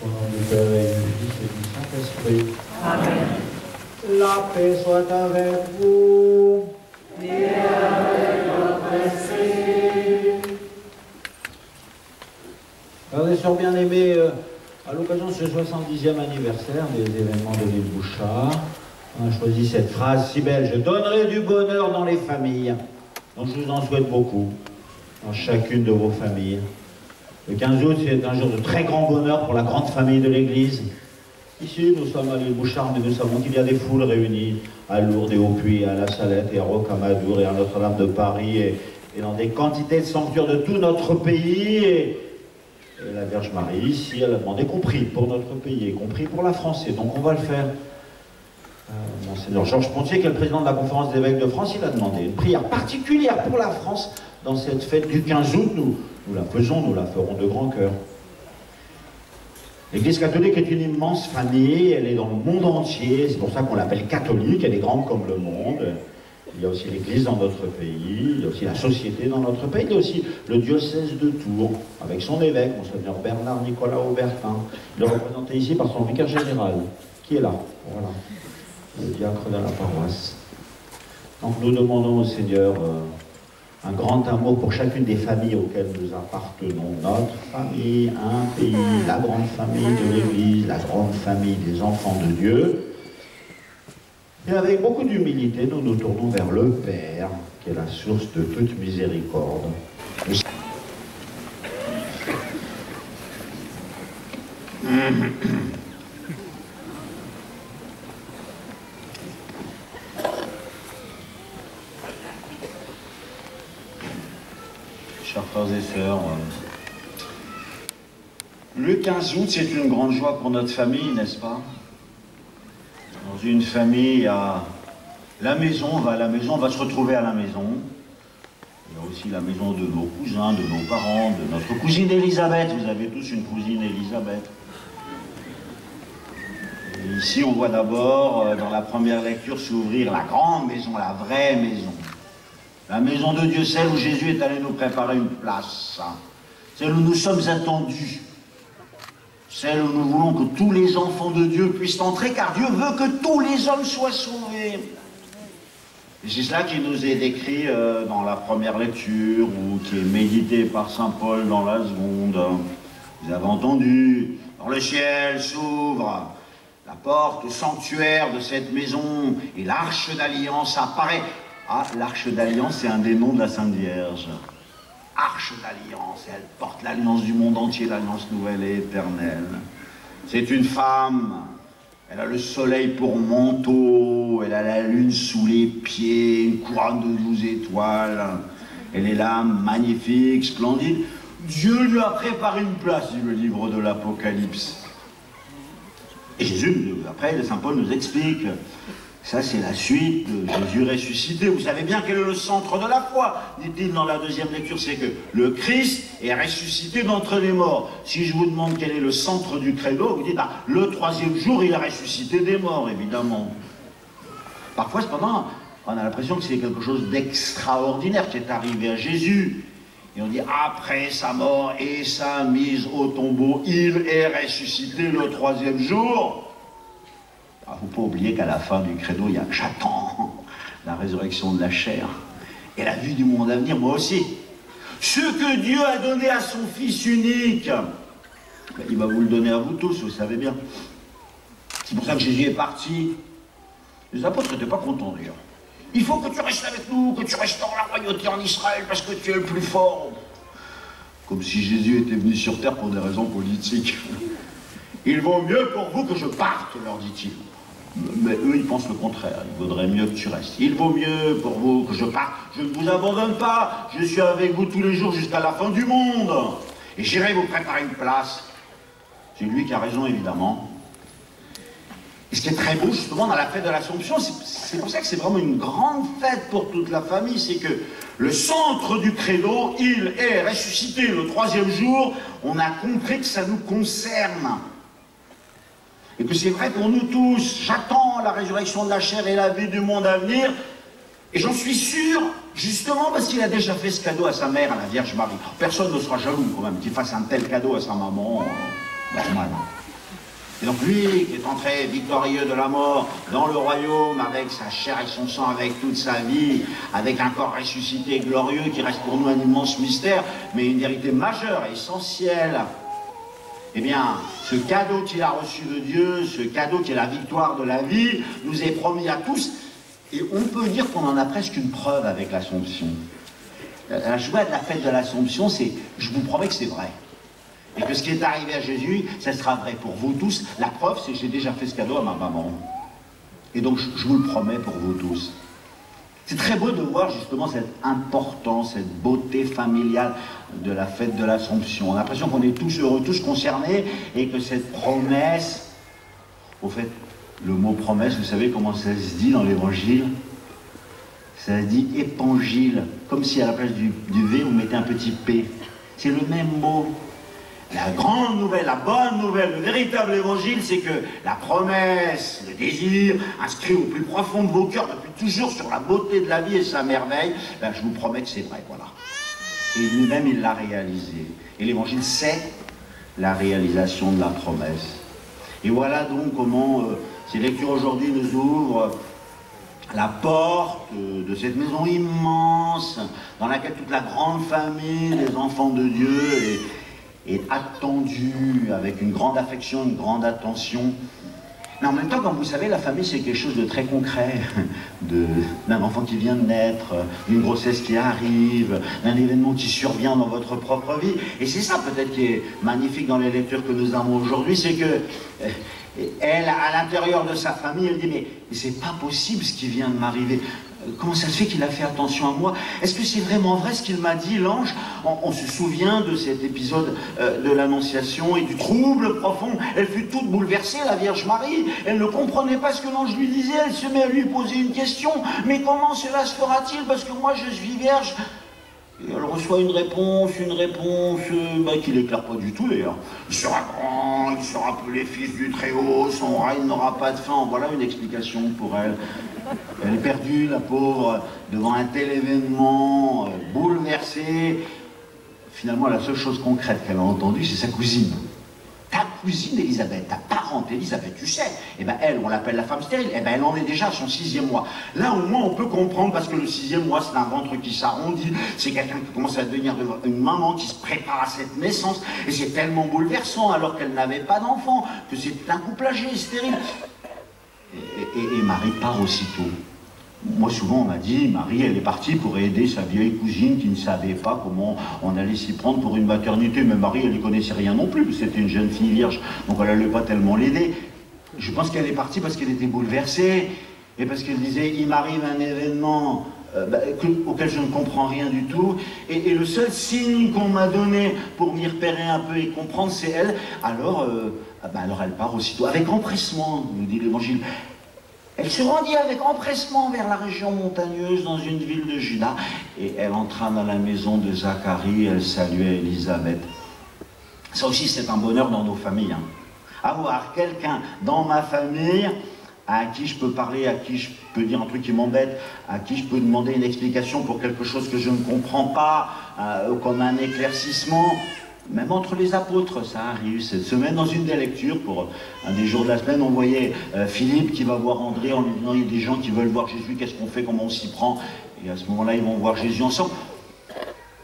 Au nom du Père et du Fils et du Saint-Esprit. Amen. La paix soit avec vous. Et avec votre esprit. Frères et sœurs bien-aimés, à l'occasion de ce 70e anniversaire des événements de l'île Bouchard, on a choisi cette phrase si belle: je donnerai du bonheur dans les familles. Donc je vous en souhaite beaucoup, dans chacune de vos familles. Le 15 août, c'est un jour de très grand bonheur pour la grande famille de l'Église. Ici, nous sommes à l'île Bouchard, mais nous savons qu'il y a des foules réunies à Lourdes et au Puy, à la Salette et à Rocamadour et à Notre-Dame de Paris et dans des quantités de sanctuaires de tout notre pays. Et la Vierge Marie, ici, elle a demandé qu'on prie pour notre pays et qu'on prie pour la France. Et donc on va le faire. Monseigneur Georges Pontier, qui est le président de la Conférence des évêques de France, il a demandé une prière particulière pour la France dans cette fête du 15 août. Nous la faisons, nous la ferons de grand cœur. L'Église catholique est une immense famille, elle est dans le monde entier, c'est pour ça qu'on l'appelle catholique, elle est grande comme le monde. Il y a aussi l'Église dans notre pays, il y a aussi la société dans notre pays, il y a aussi le diocèse de Tours, avec son évêque, Monseigneur Bernard Nicolas Aubertin. Il est représenté ici par son vicaire général, qui est là, voilà, le diacre de la paroisse. Donc nous demandons au Seigneur un grand amour pour chacune des familles auxquelles nous appartenons, notre famille, un pays, la grande famille de l'Église, la grande famille des enfants de Dieu. Et avec beaucoup d'humilité, nous nous tournons vers le Père, qui est la source de toute miséricorde. Chers frères et sœurs, le 15 août, c'est une grande joie pour notre famille, n'est-ce pas? Dans une famille, il y a la maison, on va à la maison, on va se retrouver à la maison. Il y a aussi la maison de nos cousins, de nos parents, de notre cousine Elisabeth. Vous avez tous une cousine Elisabeth. Et ici, on voit d'abord, dans la première lecture, s'ouvrir la grande maison, la vraie maison. La maison de Dieu, celle où Jésus est allé nous préparer une place. Celle où nous sommes attendus. Celle où nous voulons que tous les enfants de Dieu puissent entrer, car Dieu veut que tous les hommes soient sauvés. Et c'est cela qui nous est décrit dans la première lecture, ou qui est médité par saint Paul dans la seconde. Vous avez entendu, dans le ciel s'ouvre la porte au sanctuaire de cette maison, et l'arche d'alliance apparaît. Ah, l'arche d'alliance, c'est un des noms de la Sainte Vierge. Arche d'alliance, elle porte l'alliance du monde entier, l'alliance nouvelle et éternelle. C'est une femme, elle a le soleil pour manteau, elle a la lune sous les pieds, une couronne de 12 étoiles. Elle est là, magnifique, splendide. Dieu lui a préparé une place, dit le livre de l'Apocalypse. Et Jésus, après, saint Paul nous explique. Ça, c'est la suite de Jésus ressuscité. Vous savez bien quel est le centre de la foi, dit-il dans la deuxième lecture, c'est que le Christ est ressuscité d'entre les morts. Si je vous demande quel est le centre du credo, vous dites, ah, le troisième jour, il a ressuscité des morts, évidemment. Parfois, cependant, on a l'impression que c'est quelque chose d'extraordinaire qui est arrivé à Jésus. Et on dit, après sa mort et sa mise au tombeau, il est ressuscité le troisième jour. Il ne faut pas oublier qu'à la fin du credo, il y a « J'attends la résurrection de la chair et la vue du monde à venir, moi aussi. Ce que Dieu a donné à son Fils unique, il va vous le donner à vous tous, vous savez bien. C'est pour ça que Jésus est parti. Les apôtres n'étaient pas contents d'ailleurs. Il faut que tu restes avec nous, que tu restaures la royauté en Israël parce que tu es le plus fort. Comme si Jésus était venu sur terre pour des raisons politiques. Il vaut mieux pour vous que je parte, leur dit-il. Mais eux, ils pensent le contraire. Il vaudrait mieux que tu restes. Il vaut mieux pour vous que je parte. Je ne vous abandonne pas. Je suis avec vous tous les jours jusqu'à la fin du monde. Et j'irai vous préparer une place. C'est lui qui a raison, évidemment. Et ce qui est très beau, justement, dans la fête de l'Assomption, c'est pour ça que c'est vraiment une grande fête pour toute la famille, c'est que le centre du credo, il est ressuscité le troisième jour. On a compris que ça nous concerne. Et que c'est vrai pour nous tous. J'attends la résurrection de la chair et la vie du monde à venir. Et j'en suis sûr, justement parce qu'il a déjà fait ce cadeau à sa mère, à la Vierge Marie. Personne ne sera jaloux quand même qu'il fasse un tel cadeau à sa maman. Normal. Et donc lui, qui est entré victorieux de la mort dans le royaume, avec sa chair et son sang, avec toute sa vie, avec un corps ressuscité et glorieux, qui reste pour nous un immense mystère, mais une vérité majeure, essentielle. Eh bien, ce cadeau qu'il a reçu de Dieu, ce cadeau qui est la victoire de la vie, nous est promis à tous. Et on peut dire qu'on en a presque une preuve avec l'Assomption. La joie de la fête de l'Assomption, c'est, je vous promets que c'est vrai. Et que ce qui est arrivé à Jésus, ça sera vrai pour vous tous. La preuve, c'est que j'ai déjà fait ce cadeau à ma maman. Et donc, je vous le promets pour vous tous. C'est très beau de voir justement cette importance, cette beauté familiale de la fête de l'Assomption. On a l'impression qu'on est tous heureux, tous concernés, et que cette promesse, au fait, le mot promesse, vous savez comment ça se dit dans l'Évangile? Ça se dit évangile, comme si à la place du V, vous mettez un petit P. C'est le même mot. La grande nouvelle, la bonne nouvelle, le véritable évangile, c'est que la promesse, le désir, inscrit au plus profond de vos cœurs depuis toujours sur la beauté de la vie et sa merveille, ben, je vous promets que c'est vrai, voilà. Et lui-même, il l'a réalisé. Et l'évangile, c'est la réalisation de la promesse. Et voilà donc comment ces lectures aujourd'hui nous ouvrent la porte de cette maison immense, dans laquelle toute la grande famille des enfants de Dieu est attendue avec une grande affection, une grande attention. Mais en même temps, comme vous savez, la famille, c'est quelque chose de très concret, d'un enfant qui vient de naître, d'une grossesse qui arrive, d'un événement qui survient dans votre propre vie. Et c'est ça peut-être qui est magnifique dans les lectures que nous avons aujourd'hui, c'est que elle, à l'intérieur de sa famille, elle dit, mais c'est pas possible ce qui vient de m'arriver. Comment ça se fait qu'il a fait attention à moi? Est-ce que c'est vraiment vrai ce qu'il m'a dit, l'ange? On se souvient de cet épisode de l'Annonciation et du trouble profond. Elle fut toute bouleversée, la Vierge Marie. Elle ne comprenait pas ce que l'ange lui disait. Elle se met à lui poser une question. Mais comment cela se fera-t-il? Parce que moi, je suis vierge. Et elle reçoit une réponse qui l'éclaire pas du tout d'ailleurs. Il sera grand, il sera appelé fils du Très-Haut, son règne n'aura pas de fin. Voilà une explication pour elle. Elle est perdue, la pauvre, devant un tel événement, bouleversée. Finalement, la seule chose concrète qu'elle a entendue, c'est sa cousine. Ta cousine Élisabeth, ta parente Élisabeth, tu sais, eh ben elle, on l'appelle la femme stérile, eh ben elle en est déjà à son 6e mois. Là, au moins, on peut comprendre, parce que le 6e mois, c'est un ventre qui s'arrondit, c'est quelqu'un qui commence à devenir une maman qui se prépare à cette naissance, et c'est tellement bouleversant, alors qu'elle n'avait pas d'enfant, que c'est un couple âgé, stérile. Et Marie part aussitôt. Moi, souvent, on m'a dit, Marie, elle est partie pour aider sa vieille cousine qui ne savait pas comment on allait s'y prendre pour une maternité. Mais Marie, elle ne connaissait rien non plus, c'était une jeune fille vierge, donc elle n'allait pas tellement l'aider. Je pense qu'elle est partie parce qu'elle était bouleversée, et parce qu'elle disait, il m'arrive un événement auquel je ne comprends rien du tout, et le seul signe qu'on m'a donné pour m'y repérer un peu et comprendre, c'est elle. Alors elle part aussitôt, avec empressement, nous dit l'Évangile. Elle se rendit avec empressement vers la région montagneuse dans une ville de Juda, et elle entra dans la maison de Zacharie, elle saluait Élisabeth. Ça aussi, c'est un bonheur dans nos familles. Avoir quelqu'un dans ma famille à qui je peux parler, à qui je peux dire un truc qui m'embête, à qui je peux demander une explication pour quelque chose que je ne comprends pas, comme un éclaircissement. Même entre les apôtres, ça arrive. Cette semaine, dans une des lectures, pour un des jours de la semaine, on voyait Philippe qui va voir André en lui disant, il y a des gens qui veulent voir Jésus, qu'est-ce qu'on fait, comment on s'y prend? Et à ce moment-là, ils vont voir Jésus ensemble.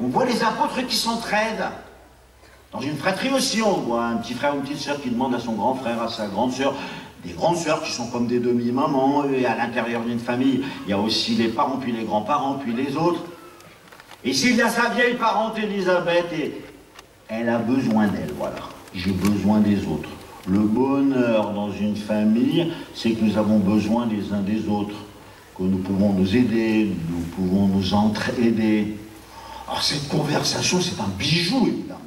On voit les apôtres qui s'entraident. Dans une fratrie aussi, on voit un petit frère ou une petite sœur qui demande à son grand frère, à sa grande sœur, des grandes sœurs qui sont comme des demi-mamans, et à l'intérieur d'une famille, il y a aussi les parents, puis les grands-parents, puis les autres. Et s'il y a sa vieille parente Élisabeth, et elle a besoin d'elle, voilà. J'ai besoin des autres. Le bonheur dans une famille, c'est que nous avons besoin les uns des autres, que nous pouvons nous aider, nous pouvons nous entraider. Alors cette conversation, c'est un bijou, évidemment.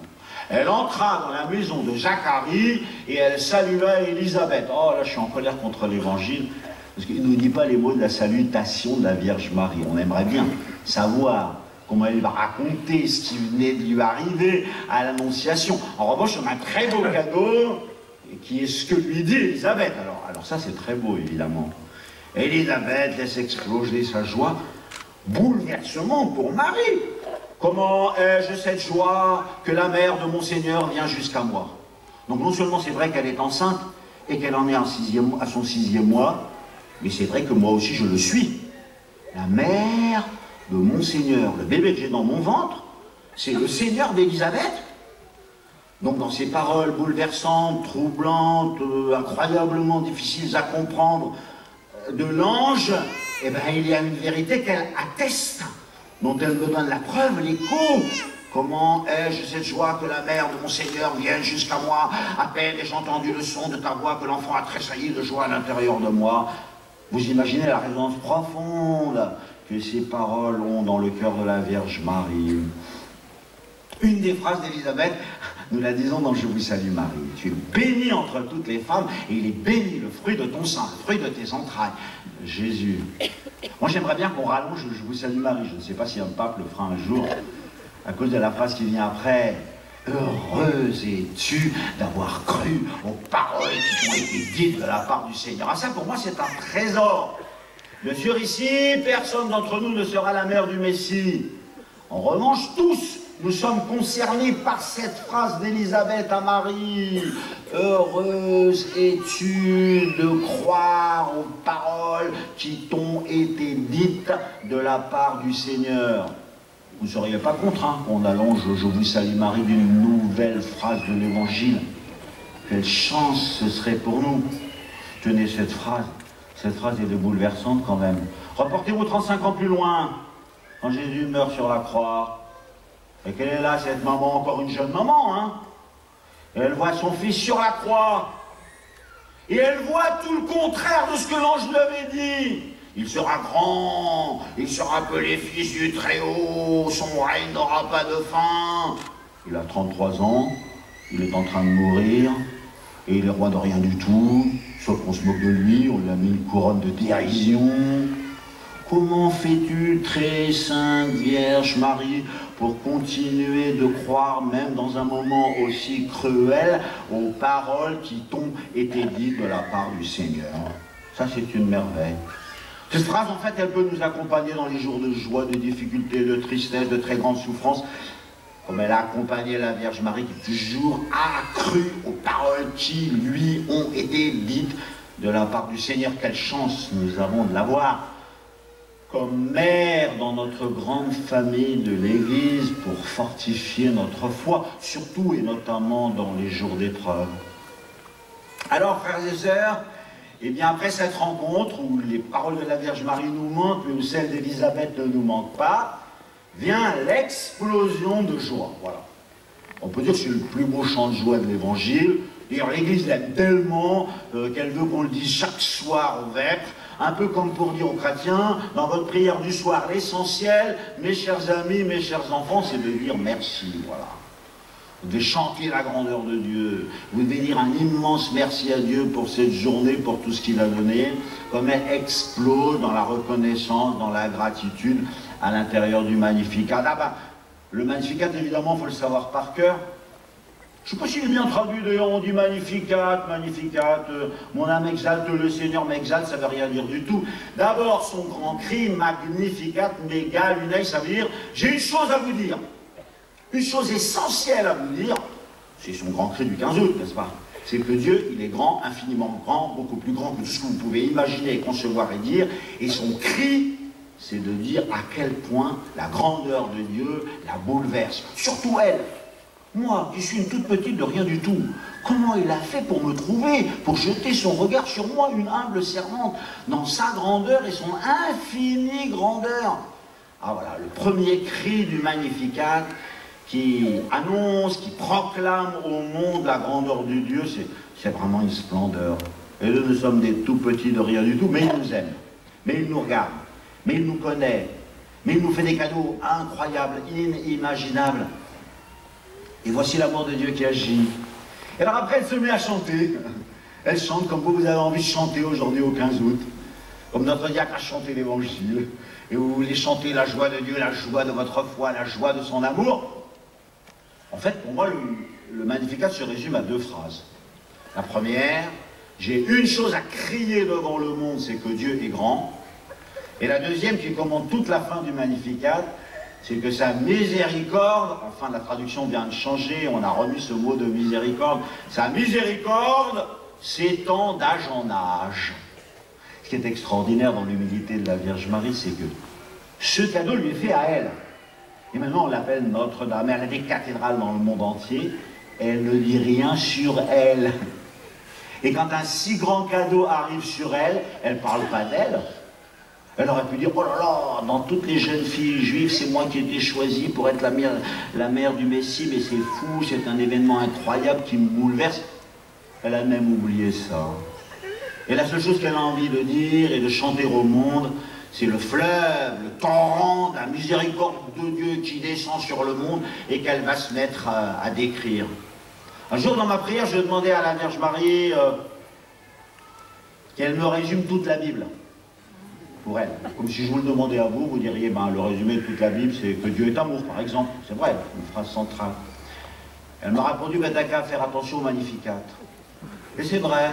Elle entra dans la maison de Zacharie et elle salua Élisabeth. Oh là, je suis en colère contre l'Évangile, parce qu'il ne nous dit pas les mots de la salutation de la Vierge Marie. On aimerait bien savoir comment elle va raconter ce qui venait de lui arriver à l'Annonciation. En revanche, on a un très beau cadeau, qui est ce que lui dit Élisabeth. Alors ça, c'est très beau, évidemment. Élisabeth laisse exploser sa joie. Bouleversement pour Marie. Comment ai-je cette joie que la mère de mon Seigneur vient jusqu'à moi? Donc non seulement c'est vrai qu'elle est enceinte, et qu'elle en est à son 6e mois, mais c'est vrai que moi aussi je le suis. La mère de mon Seigneur, le bébé que j'ai dans mon ventre, c'est le Seigneur d'Élisabeth. Donc dans ces paroles bouleversantes, troublantes, incroyablement difficiles à comprendre de l'ange, eh ben, il y a une vérité qu'elle atteste, dont elle me donne la preuve, l'écho. Comment ai-je cette joie que la mère de mon Seigneur vienne jusqu'à moi? À peine ai-je entendu le son de ta voix que l'enfant a tressailli de joie à l'intérieur de moi. Vous imaginez la résonance profonde que ces paroles ont dans le cœur de la Vierge Marie. Une des phrases d'Élisabeth, nous la disons dans Je vous salue Marie. Tu es bénie entre toutes les femmes et il est béni le fruit de ton sein, le fruit de tes entrailles, Jésus. Moi j'aimerais bien qu'on rallonge Je vous salue Marie. Je ne sais pas si un pape le fera un jour, à cause de la phrase qui vient après. Heureuse es-tu d'avoir cru aux paroles qui t'ont été dites de la part du Seigneur. Ah ça pour moi c'est un trésor. Bien sûr ici, personne d'entre nous ne sera la mère du Messie. En revanche, tous, nous sommes concernés par cette phrase d'Élisabeth à Marie. Heureuse es-tu de croire aux paroles qui t'ont été dites de la part du Seigneur. Vous ne seriez pas contre qu'on allonge Je vous salue Marie d'une nouvelle phrase de l'Évangile. Quelle chance ce serait pour nous. Tenez cette phrase est bouleversante quand même. Reportez-vous 35 ans plus loin, quand Jésus meurt sur la croix. Et qu'elle est là, cette maman, encore une jeune maman, hein. Et elle voit son fils sur la croix. Et elle voit tout le contraire de ce que l'ange lui avait dit. Il sera grand, il sera appelé fils du Très-Haut, son règne n'aura pas de fin. Il a 33 ans, il est en train de mourir, et il est roi de rien du tout, sauf qu'on se moque de lui, on lui a mis une couronne de dérision. Comment fais-tu, très sainte Vierge Marie, pour continuer de croire, même dans un moment aussi cruel, aux paroles qui t'ont été dites de la part du Seigneur? Ça, c'est une merveille. Cette phrase, en fait, elle peut nous accompagner dans les jours de joie, de difficulté, de tristesse, de très grande souffrance, comme elle a accompagné la Vierge Marie qui toujours a cru aux paroles qui lui ont été dites de la part du Seigneur. Quelle chance nous avons de l'avoir comme mère dans notre grande famille de l'Église pour fortifier notre foi, surtout et notamment dans les jours d'épreuve. Alors, frères et sœurs, et bien après cette rencontre où les paroles de la Vierge Marie nous manquent, mais où celles d'Élisabeth ne nous manquent pas, vient l'explosion de joie. Voilà. On peut dire que c'est le plus beau chant de joie de l'Évangile. D'ailleurs, l'Église l'aime tellement qu'elle veut qu'on le dise chaque soir au vêpres, un peu comme pour dire aux chrétiens, dans votre prière du soir, l'essentiel, mes chers amis, mes chers enfants, c'est de dire merci. Voilà. Vous devez chanter la grandeur de Dieu. Vous devez dire un immense merci à Dieu pour cette journée, pour tout ce qu'il a donné. Comme elle explose dans la reconnaissance, dans la gratitude à l'intérieur du Magnificat. Ah ben, le Magnificat, évidemment, il faut le savoir par cœur. Je ne sais pas s'il est bien traduit, d'ailleurs, on dit Magnificat, Magnificat, mon âme exalte le Seigneur, m'exalte, ça ne veut rien dire du tout. D'abord, son grand cri, Magnificat, méga, lunei, ça veut dire, j'ai une chose à vous dire. Une chose essentielle à vous dire, c'est son grand cri du 15 août, n'est-ce pas? C'est que Dieu, il est grand, infiniment grand, beaucoup plus grand que tout ce que vous pouvez imaginer, concevoir et dire. Et son cri, c'est de dire à quel point la grandeur de Dieu la bouleverse. Surtout elle. Moi, qui suis une toute petite de rien du tout. Comment il a fait pour me trouver, pour jeter son regard sur moi, une humble servante, dans sa grandeur et son infinie grandeur. Ah voilà, le premier cri du Magnificat, qui annonce, qui proclame au monde la grandeur de Dieu, c'est vraiment une splendeur. Et nous sommes des tout petits de rien du tout, mais il nous aime, mais il nous regarde, mais il nous connaît, mais il nous fait des cadeaux incroyables, inimaginables. Et voici l'amour de Dieu qui agit. Et alors après, elle se met à chanter. Elle chante comme vous avez envie de chanter aujourd'hui au 15 août, comme notre diacre a chanté l'Évangile, et vous voulez chanter la joie de Dieu, la joie de votre foi, la joie de son amour. En fait, pour moi, le Magnificat se résume à deux phrases. La première, j'ai une chose à crier devant le monde, c'est que Dieu est grand. Et la deuxième, qui commande toute la fin du Magnificat, c'est que sa miséricorde, enfin la traduction vient de changer, on a remis ce mot de miséricorde, sa miséricorde s'étend d'âge en âge. Ce qui est extraordinaire dans l'humilité de la Vierge Marie, c'est que ce cadeau lui est fait à elle. Et maintenant on l'appelle Notre-Dame. Elle a des cathédrales dans le monde entier. Elle ne dit rien sur elle. Et quand un si grand cadeau arrive sur elle, elle ne parle pas d'elle. Elle aurait pu dire, oh là là, dans toutes les jeunes filles juives, c'est moi qui ai été choisie pour être la mère du Messie, mais c'est fou, c'est un événement incroyable qui me bouleverse. Elle a même oublié ça. Et la seule chose qu'elle a envie de dire et de chanter au monde, c'est le fleuve, le torrent de la miséricorde de Dieu qui descend sur le monde et qu'elle va se mettre à décrire. Un jour dans ma prière, je demandais à la Vierge Marie qu'elle me résume toute la Bible. Pour elle. Comme si je vous le demandais à vous, vous diriez, ben, le résumé de toute la Bible, c'est que Dieu est amour, par exemple. C'est vrai, une phrase centrale. Elle m'a répondu, ben, t'as qu'à faire attention au Magnificat. Et c'est vrai.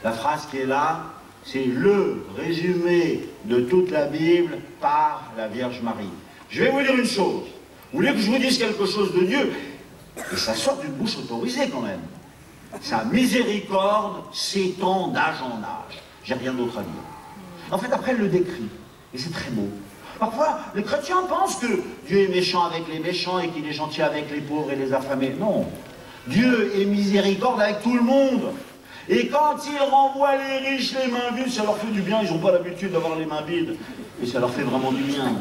La phrase qui est là, c'est le résumé de toute la Bible par la Vierge Marie. Je vais vous dire une chose. Vous voulez que je vous dise quelque chose de Dieu? Et ça sort d'une bouche autorisée quand même. Sa miséricorde s'étend d'âge en âge. J'ai rien d'autre à dire. En fait, après, elle le décrit. Et c'est très beau. Parfois, les chrétiens pensent que Dieu est méchant avec les méchants et qu'il est gentil avec les pauvres et les affamés. Non. Dieu est miséricorde avec tout le monde. Et quand il renvoie les riches les mains vides, ça leur fait du bien. Ils n'ont pas l'habitude d'avoir les mains vides. Et ça leur fait vraiment du bien.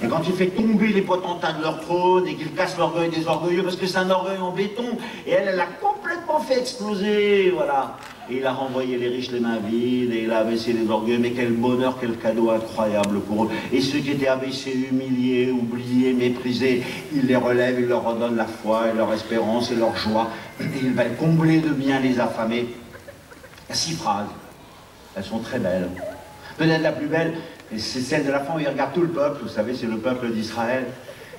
Et quand il fait tomber les potentats de leur trône et qu'il casse l'orgueil des orgueilleux, parce que c'est un orgueil en béton, et elle l'a complètement fait exploser, voilà. Et il a renvoyé les riches les mains vides, et il a abaissé les orgueilleux, mais quel bonheur, quel cadeau incroyable pour eux. Et ceux qui étaient abaissés, humiliés, oubliés, méprisés, il les relève, il leur redonne la foi, et leur espérance, et leur joie. Et il va combler de bien les affamés. Il y a 6 phrases. Elles sont très belles. Peut-être la plus belle, c'est celle de la fin où il regarde tout le peuple, vous savez, c'est le peuple d'Israël.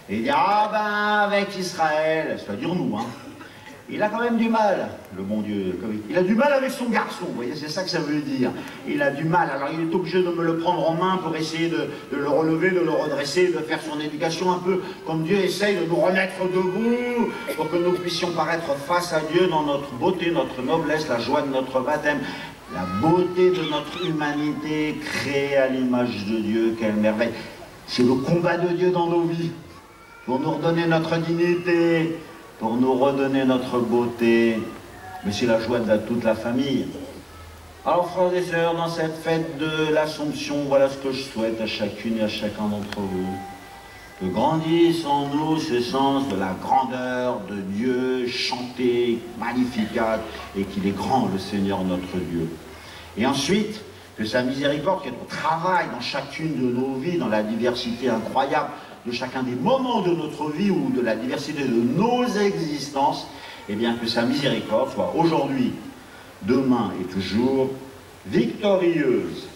Et il dit, ah ben, avec Israël, c'est-à-dire nous, hein. Il a quand même du mal, le bon Dieu. Il a du mal avec son garçon, vous voyez, c'est ça que ça veut dire. Il a du mal, alors il est obligé de me le prendre en main pour essayer de le relever, de le redresser, de faire son éducation un peu comme Dieu essaye de nous remettre debout, pour que nous puissions paraître face à Dieu dans notre beauté, notre noblesse, la joie de notre baptême, la beauté de notre humanité créée à l'image de Dieu, quelle merveille. C'est le combat de Dieu dans nos vies, pour nous redonner notre dignité, pour nous redonner notre beauté, mais c'est la joie de toute la famille. Alors frères et sœurs, dans cette fête de l'Assomption, voilà ce que je souhaite à chacune et à chacun d'entre vous. Que grandisse en nous ce sens de la grandeur de Dieu, chanté, Magnificat, et qu'il est grand le Seigneur notre Dieu. Et ensuite, que sa miséricorde qui est au travail dans chacune de nos vies, dans la diversité incroyable, de chacun des moments de notre vie ou de la diversité de nos existences, et bien que sa miséricorde soit aujourd'hui, demain et toujours victorieuse.